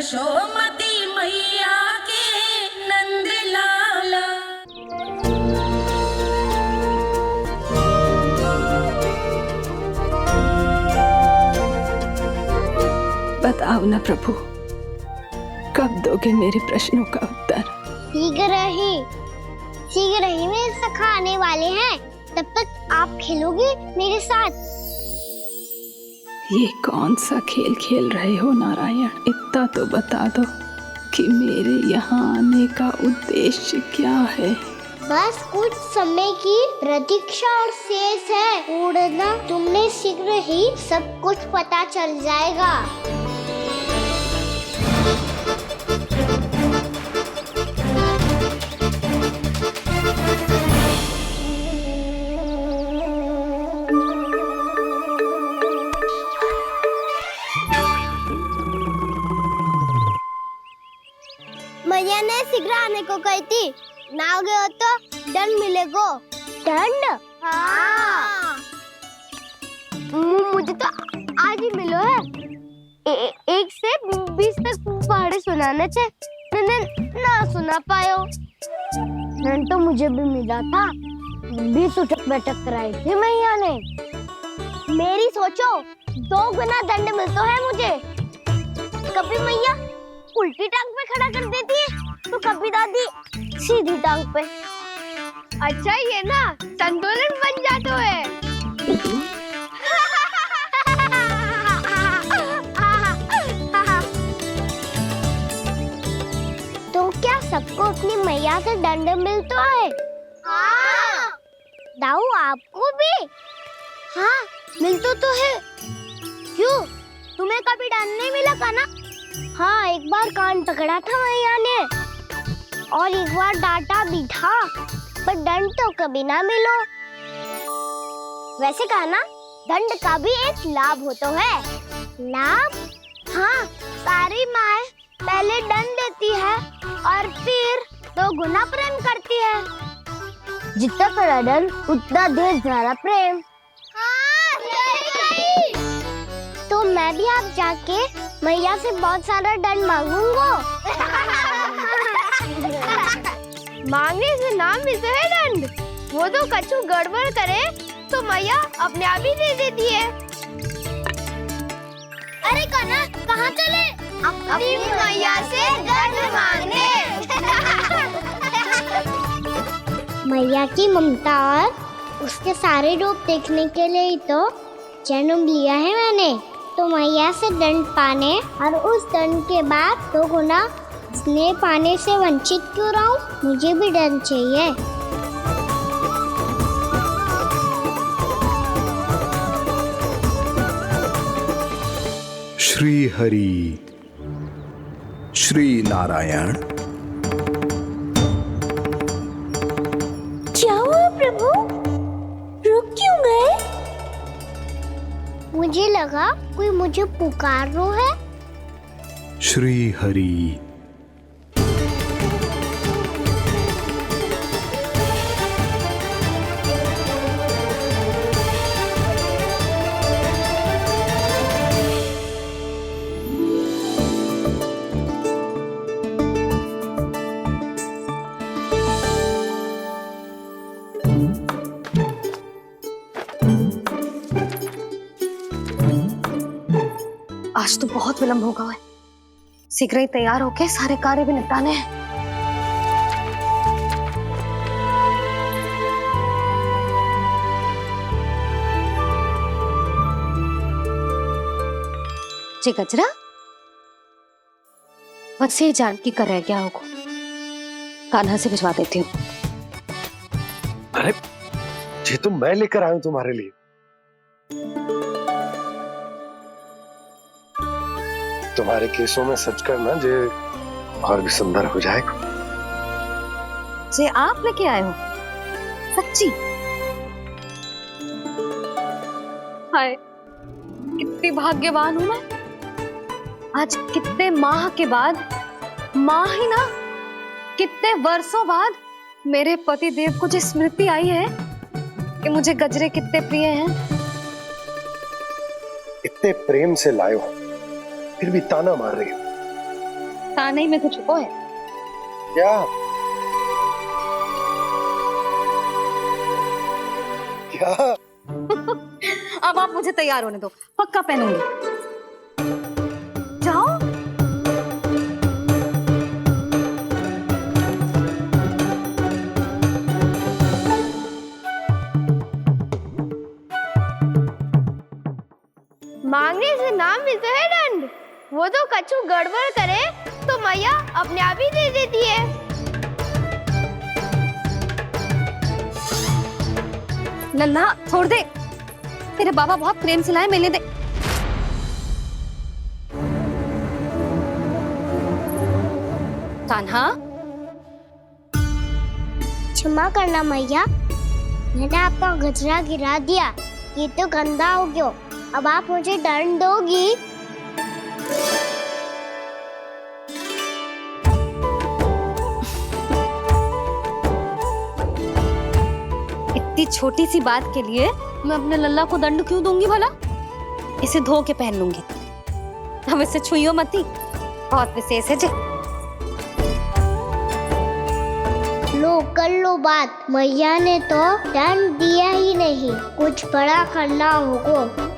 यशोमती मैया के नंद लाला। बताओ ना प्रभु, कब दोगे मेरे प्रश्नों का उत्तर? शीघ्र ही मेरे सखा आने वाले हैं, तब तक आप खेलोगे मेरे साथ। ये कौन सा खेल खेल रहे हो नारायण? इतना तो बता दो कि मेरे यहाँ आने का उद्देश्य क्या है? बस कुछ समय की प्रतीक्षा और शेष है। उड़ना तुमने शीघ्र ही सब कुछ पता चल जाएगा। मैया ने शीघ्र आने को कही थी, ना हो गए हो तो दंड मिलेगा। दंड? हाँ। मुझे तो आज ही मिलो है। 1 से 20 तक पहाड़े सुनाने थे, ना सुना पायो। दंड तो मुझे भी मिला था, 20 उठक बैठक कराई थी मैया ने। मेरी सोचो 2 गुना दंड मिलता है मुझे। कभी मैया उल्टी टांग पे खड़ा कर देती है, तो कभी दादी सीधी टांग पे। अच्छा ये ना संतुलन बन जाता है। तो क्या सबको अपनी मैया से दंड मिलता है? हाँ। दाऊ आपको भी? हाँ मिलता तो है। क्यों, तुम्हें कभी दंड नहीं मिला का ना? हाँ, एक बार कान पकड़ा था मैया ने और एक बार डांटा भी था, पर दंड तो कभी ना मिलो। वैसे कहा ना, दंड का भी एक लाभ होता है। लाभ? हाँ, सारी माँ पहले दंड देती है और फिर 2 गुना प्रेम करती है। जितना बड़ा दंड उतना ढेर सारा प्रेम। हाँ, सही। तो मैं भी आप जाके मैया से बहुत सारा दंड मांगूंगा। मांगने से नाम मिलता है दंड। वो तो कछु गड़बड़ करे तो मैया अपने आप ही दे देती है। अरे कना, कहाँ चले? अपनी मैया से दंड मांगने। मैया की ममता और उसके सारे रूप देखने के लिए ही तो जन्म लिया है मैंने। तो मैया से दंड पाने और उस दंड के बाद 2 गुना स्नेह पाने से वंचित क्यों रहूं? मुझे भी दंड चाहिए। श्री हरि, श्री नारायण। क्या हुआ प्रभु? रुक क्यों गए? मुझे लगा कोई मुझे पुकार रहा है। श्री हरि। आज तो बहुत विलंब होगा है। शीघ्र ही तैयार होके सारे कार्य भी निपटाने हैं। जी गजरा, बस ये जानकी कर रह गया होगा, कान्हा से भिजवा देती हूँ। अरे ये तो मैं लेकर आया हूं तुम्हारे लिए। तुम्हारे केसों में सच करना जे और भी सुंदर हो जाएगा। जे आप लेके आए हो? सच्ची? हाय, कितनी भाग्यवान हूं मैं। आज कितने माह के बाद, माह ही ना, कितने वर्षों बाद मेरे पति देव को जो स्मृति आई है कि मुझे गजरे कितने प्रिय हैं। इतने प्रेम से लाए हो, फिर भी ताना मार रही हो। ताने में कुछ छुपो है। क्या क्या? अब आप मुझे तैयार होने दो, पक्का पहनूंगी। जाओ। मांगने से नाम मिलता है दंड। वो तो कछु गड़बड़ करे तो मैया अपने आप ही दे देती है। नन्हा छोड़ दे, तेरे बाबा बहुत प्रेम से लाए, मिलने दे। कान्हा, क्षमा करना मैया, मैंने आपका गजरा गिरा दिया, ये तो गंदा हो गया। अब आप मुझे दंड दोगी? इतनी छोटी सी बात के लिए मैं अपने लल्ला को दंड क्यों दूंगी भला? इसे धो के पहन लूंगी। हम इसे छुइयो मती, बहुत विशेष है जी। लो कर लो बात, मैया ने तो दंड दिया ही नहीं, कुछ बड़ा करना होगा।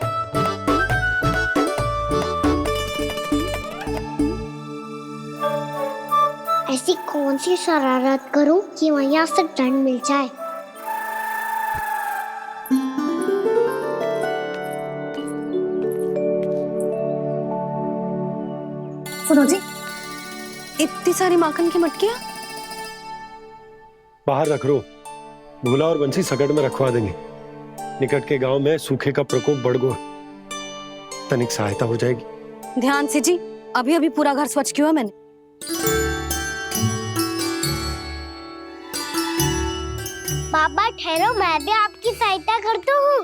ऐसी कौन सी शरारत करूं कि मैया से दंड मिल जाए? सुनो जी, इतनी सारी माखन की मटकियां बाहर रख रो, भूला और बंसी सकट में रखवा देंगे। निकट के गांव में सूखे का प्रकोप बढ़ गो, तनिक सहायता हो जाएगी। ध्यान से जी, अभी अभी पूरा घर स्वच्छ किया है मैंने। बाबा ठहरो, मैं भी आपकी सहायता करता हूँ।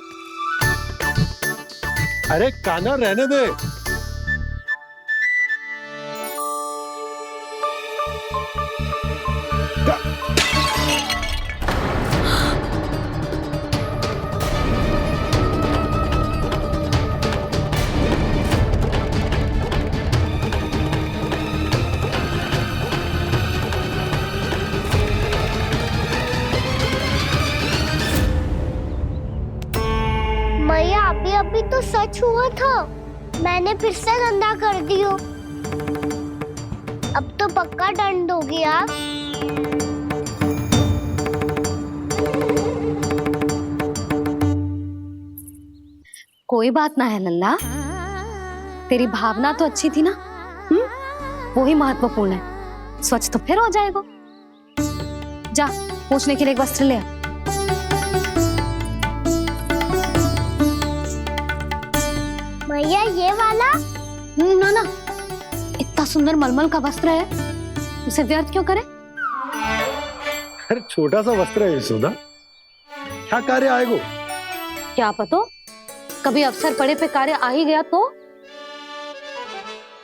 अरे कान्हा रहने दे। मैया अभी अभी तो सच हुआ था, मैंने फिर से गंदा कर दियो। अब तो पक्का दंड दोगी आप। कोई बात ना है लल्ला, तेरी भावना तो अच्छी थी ना, वो ही महत्वपूर्ण है। स्वच्छ तो फिर हो जाएगा। जा, पूछने के लिए एक वस्त्र ले आ। भैया ये वाला? ना ना, इतना सुंदर मलमल का वस्त्र है, उसे व्यर्थ क्यों करे? अरे छोटा सा वस्त्र है यशोदा, क्या कार्य आएगो? क्या पता, कभी अवसर पड़े पे कार्य आ ही गया तो।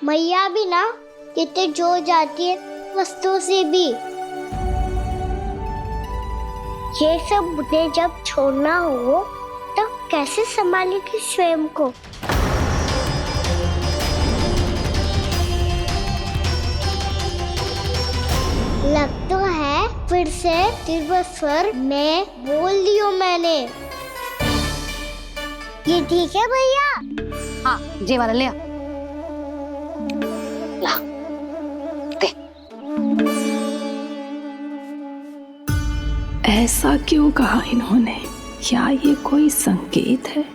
मैया भी ना कितने जो जाती है वस्तुओं से भी। ये सब मुझे जब छोड़ना हो तो कैसे संभालेगी स्वयं को? लग तो है फिर से तिरस्वर में बोल दियो मैंने। ये ठीक है भैया? हाँ, ये वाला ले आ। ला, दे। ऐसा क्यों कहा इन्होंने? क्या ये कोई संकेत है?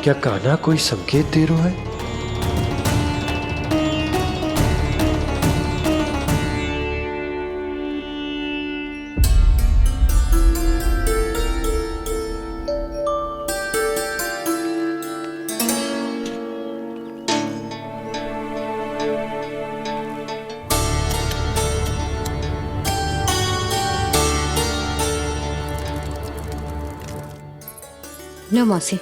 क्या कान्हा कोई संकेत दे रहा है? लो मौसी।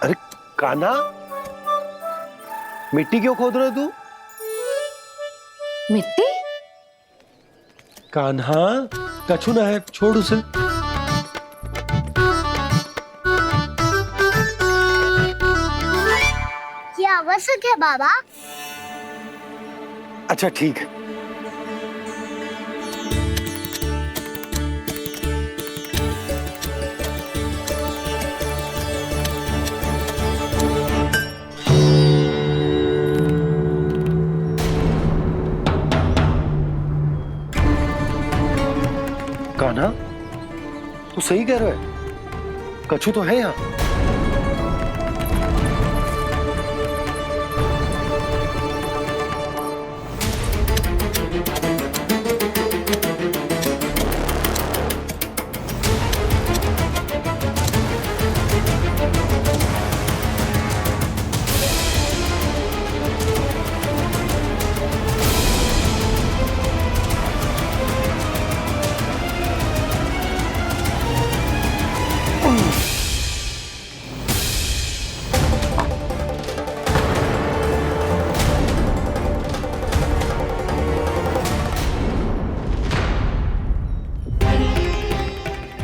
अरे कान्हा, मिट्टी क्यों खोद रहे तू? मिट्टी? कान्हा, कछु ना है, छोड़ उसे। ये आवश्यक है बाबा। अच्छा ठीक है। कान्हा, तू सही कह रहा है, कछु तो है यहाँ।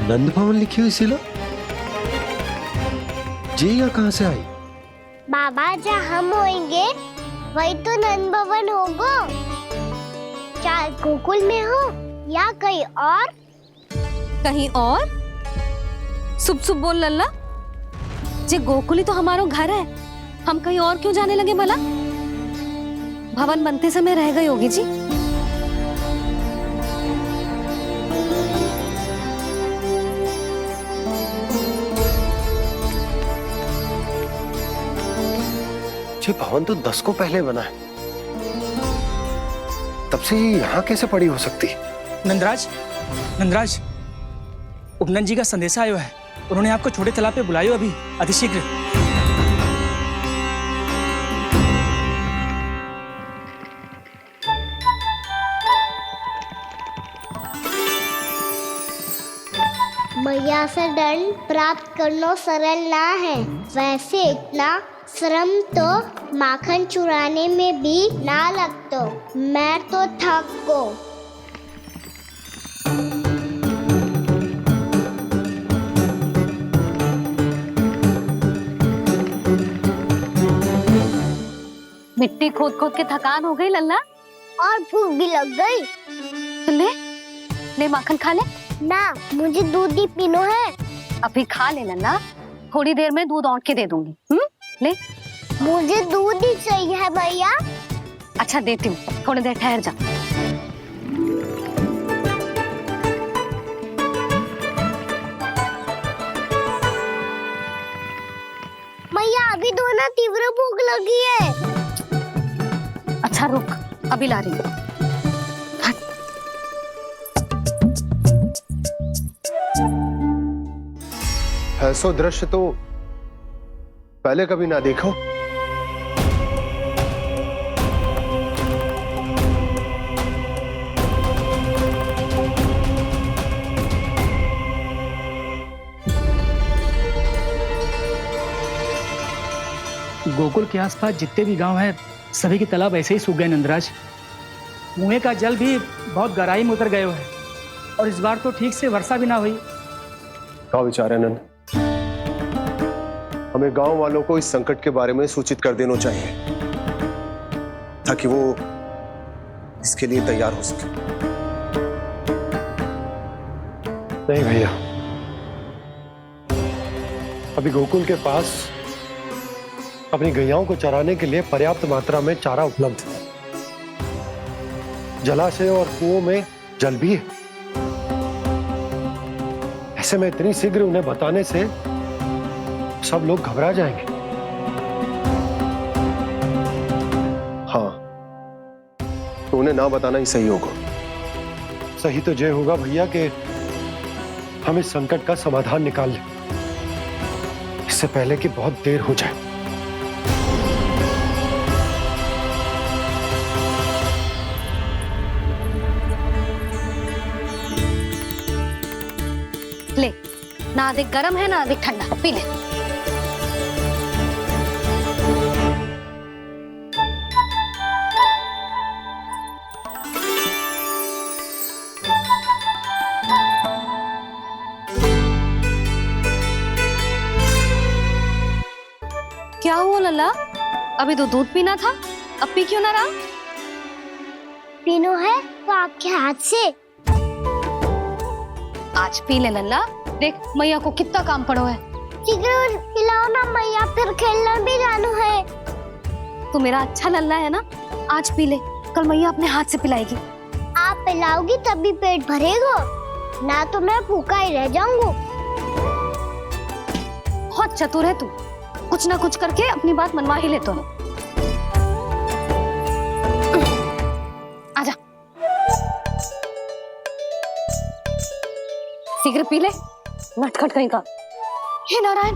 नंद भवन लिखी हुई सिला, जी यहाँ कहाँ से आई? बाबा जहाँ हम होंगे वही तो नंद भवन होगा। चाहे गोकुल में हो या कहीं और। कहीं और? सुब सुब बोल लल्ला। जे गोकुली तो हमारा घर है, हम कहीं और क्यों जाने लगे भला? भवन बनते समय रह गई होगी जी। ये भवन तो 10 को पहले बना है, तब से यहाँ कैसे पड़ी हो सकती? नंदराज, नंदराज, उपनंद जी का संदेशा आयो है। उन्होंने आपको छोटे तालाब पे बुलायो अभी, अतिशीघ्र। मैया से दंड प्राप्त करना सरल ना है। वैसे इतना श्रम तो माखन चुराने में भी ना लगतो। मैं तो थक गो। मिट्टी खोद खोद के थकान हो गई लल्ला, और भूख भी लग गई। तो ले ले माखन खा ले। ना, मुझे दूध ही पीनो है। अभी खा ले लल्ला, थोड़ी देर में दूध औंट के दे दूंगी। ले। मुझे दूध ही चाहिए है भैया। अच्छा देती हूँ, थोड़ी देर ठहर जा। मैया अभी दोनों तीव्र भूख लगी है। अच्छा रुक, अभी ला रही हूँ। ऐसा दृश्य तो पहले कभी ना देखो। गोकुल के आसपास जितने भी गांव हैं, सभी के तालाब ऐसे ही सूख गए नंदराज। कुएं का जल भी बहुत गहराई में उतर गए है, और इस बार तो ठीक से वर्षा भी ना हुई। क्या विचार है नंद? हमें गांव वालों को इस संकट के बारे में सूचित कर देना चाहिए, ताकि वो इसके लिए तैयार हो सके। नहीं भैया, अभी गोकुल के पास अपनी गैयाओं को चराने के लिए पर्याप्त मात्रा में चारा उपलब्ध है। जलाशय और कुओं में जल भी है। ऐसे में इतनी शीघ्र उन्हें बताने से सब लोग घबरा जाएंगे। हाँ, तो उन्हें ना बताना ही सही होगा। सही तो ये होगा भैया कि हम इस संकट का समाधान निकाल लें, इससे पहले कि बहुत देर हो जाए। ले, ना अधिक गर्म है ना अधिक ठंडा, पी ले। क्या हुआ लल्ला? अभी तो दूध पीना था, अब पी क्यों ना रहा? पीनो है तो आपके हाथ से। आज पी ले लल्ला, देख मैया को कितना काम पड़ो है। शीघ्र पिलाओ ना मैया, फिर खेलना भी जाना है। तू मेरा अच्छा लल्ला है ना, आज पी ले, कल मैया अपने हाथ से पिलाएगी। आप पिलाओगी तभी पेट भरेगा, ना तो मैं भूखा ही रह जाऊंगा। बहुत चतुर है तू, कुछ ना कुछ करके अपनी बात मनवा ही लेता है। आजा, शीघ्र पी ले, नटखट कहीं का। हे नारायण,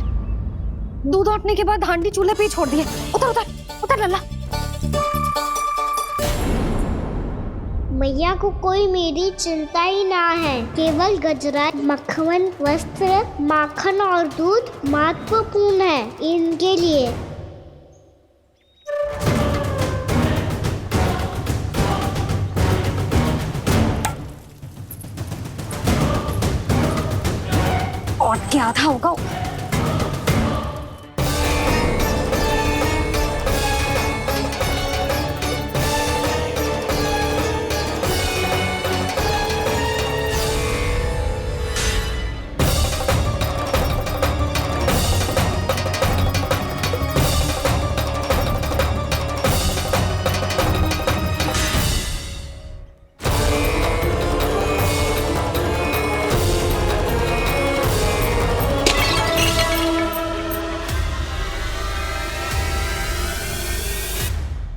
दूध औटने के बाद हांडी चूल्हे पे ही छोड़ दिए। उतर उतर उतर लल्ला। मैया को कोई मेरी चिंता ही ना है, केवल गजरा, मक्खन, वस्त्र, माखन और दूध महत्वपूर्ण है इनके लिए। और क्या था होगा?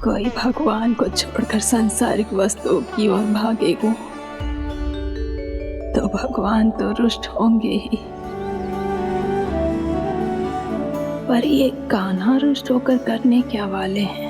कोई भगवान को छोड़कर सांसारिक वस्तुओं की ओर भागेगा तो भगवान तो रुष्ट होंगे ही, पर ये कान्हा रुष्ट होकर करने क्या वाले हैं?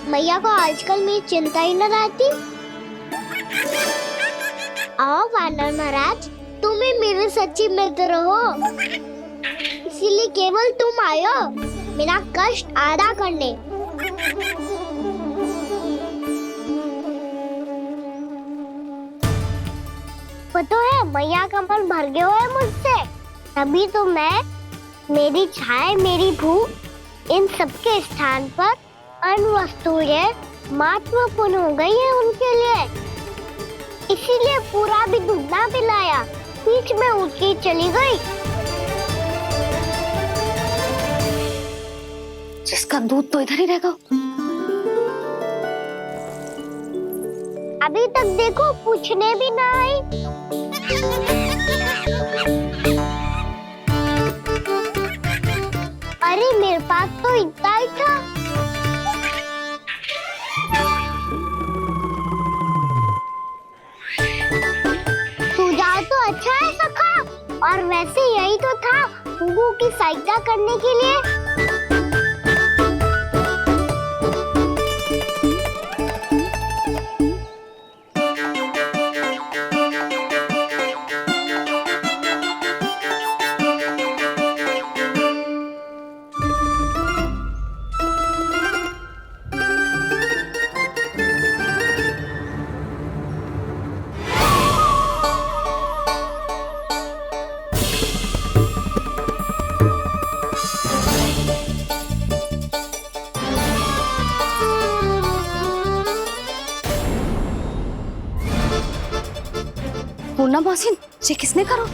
मैया को आजकल मेरी चिंता ही न रहती। आओ वानर महाराज, तुम ही मेरे सच्ची मित्र हो, इसीलिए केवल तुम आयो मेरा कष्ट आधा करने। पता है मैया का मन भर गया है मुझसे, तभी तो मैं, मेरी छाया, मेरी भूख, इन सबके स्थान पर अन्य वस्तुएं महत्वपूर्ण हो गई है उनके लिए। इसीलिए पूरा भी दूध ना पिलाया, बीच में उठ के चली गई। जिसका दूध तो इधर ही रहेगा। अभी तक देखो पूछने भी ना आई। अरे मेरे पास तो इतना ही था। सुझाव तो अच्छा है सखा, और वैसे यही तो था गुगु की सहायता करने के लिए। पूर्णा मौसी, ये किसने करो?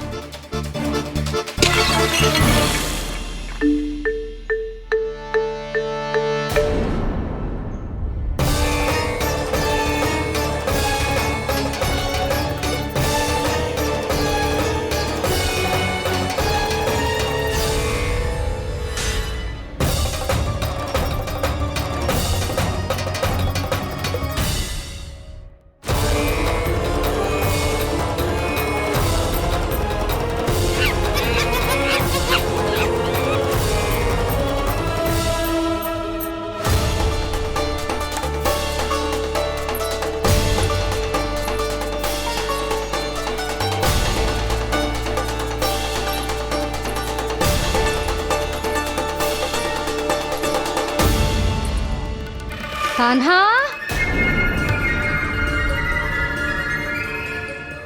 कान्हा,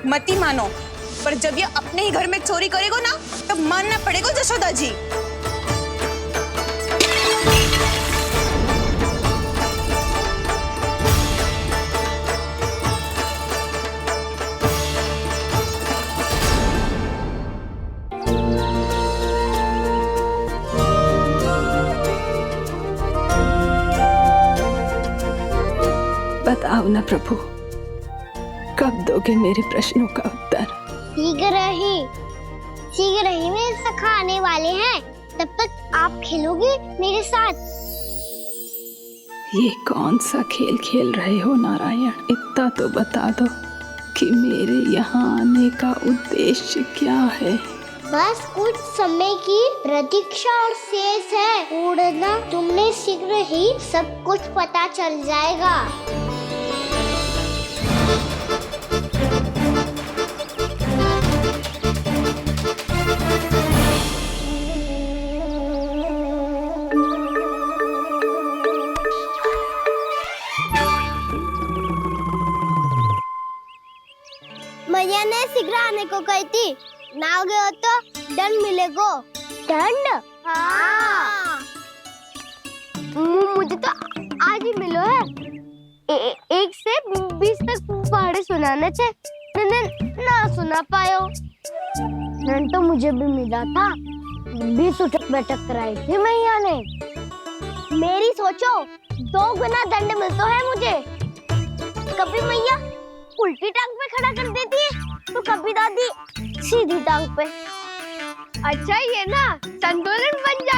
मती मानो, पर जब ये अपने ही घर में चोरी करेगा ना, तब मानना पड़ेगा जशोदा जी। बताओ ना प्रभु, कब दोगे मेरे प्रश्नों का उत्तर? शीघ्र ही मेरे सखा आने वाले हैं, तब तक आप खेलोगे मेरे साथ। ये कौन सा खेल खेल रहे हो नारायण? इतना तो बता दो कि मेरे यहाँ आने का उद्देश्य क्या है? बस कुछ समय की प्रतीक्षा और शेष है। उड़ना तुमने शीघ्र ही सब कुछ पता चल जाएगा। मैया ने शीघ्र आने को कही थी, ना हो गए हो तो दंड मिलेगा। दंड? हाँ। मुझे तो आज ही मिलो है। 1 से 20 तक पहाड़े सुनाने थे, ना सुना पायो। दंड तो मुझे भी मिला था, 20 उठक बैठक कराई थी मैया ने। मेरी सोचो, 2 गुना दंड मिलता है मुझे। कभी मैया उल्टी टांग पे खड़ा कर देती है, तो कभी दादी सीधी टांग पे। अच्छा ये ना संतुलन बन जाए।